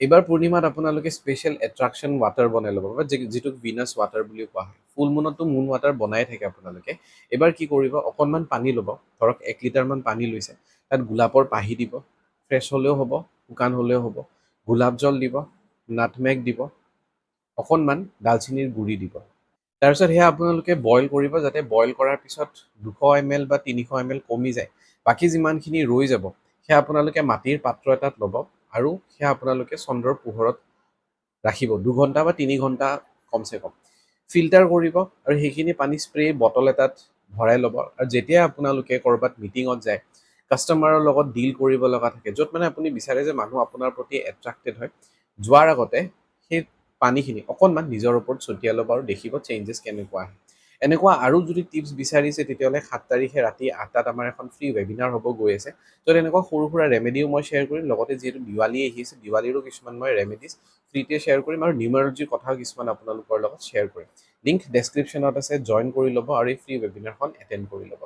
এইবাৰ পূৰ্ণিমাত আপোনালোকে special এট্ৰাকশ্যন water বনাই ল'ব বা যিটোক ভিনাছ ৱাটাৰ বুলিও কোৱা হয়। ফুল মুনতো মুন ৱাটাৰ বনাই থাকে আপোনালোকে। এইবাৰ কি কৰিব, অকণমান পানী ল'ব, ধৰক 1 লিটাৰমান পানী লৈছে, তাত গোলাপৰ পাহি দিব, ফ্ৰেছ হ'লেও হ'ব, শুকান হ'লেও হ'ব, গোলাপ জল দিব, নাটমেগ দিব, অকণমান ডালচেনিৰ গুড়ি দিব। তাৰপিছত সেয়া আপোনালোকে বইল কৰিব, যাতে বইল কৰাৰ পিছত 200 ml বা 300 ml কমি যায়। বাকী যিমানখিনি ৰৈ যাব সেয়া আপোনালোকে মাটিৰ পাত্ৰ এটাত ল'ব আৰু সেয়া আপোনালোকে চন্দ্ৰৰ পোহৰত ৰাখিব 2 ঘণ্টা বা 3 ঘণ্টা কমচে কম। ফিল্টাৰ কৰিব আৰু সেইখিনি পানী স্প্ৰে বটল এটাত ভৰাই ল'ব। আৰু যেতিয়া আপোনালোকে ক'ৰবাত মিটিঙত যায়, কাষ্টমাৰৰ লগত ডিল কৰিব লগা থাকে, য'ত মানে আপুনি বিচাৰে যে মানুহ আপোনাৰ প্ৰতি এট্ৰাক্টেড হয়, যোৱাৰ আগতে সেই পানীখিনি অকণমান নিজৰ ওপৰত ছটিয়াই ল'ব আৰু দেখিব চেঞ্জেছ কেনেকুৱা আহে। এনেকুৱা আৰু যদি টিপছ বিচাৰিছে, তেতিয়াহ'লে 7 তাৰিখে ৰাতি 8টাত আমাৰ এখন ফ্ৰী ৱেবিনাৰ হ'ব গৈ আছে। য'ত এনেকুৱা সৰু সুৰা ৰেমেডিও মই শ্বেয়াৰ কৰিম, লগতে যিহেতু দিৱালী আহি আছে, দিৱালীৰো কিছুমান মই ৰেমেডিজ ফ্ৰীতে শ্বেয়াৰ কৰিম আৰু নিউমাৰলজিৰ কথাও কিছুমান আপোনালোকৰ লগত শ্বেয়াৰ কৰিম। লিংক ডেছক্ৰিপশ্যনত আছে, জইন কৰি ল'ব আৰু এই ফ্ৰী ৱেবিনাৰখন এটেণ্ড কৰি ল'ব।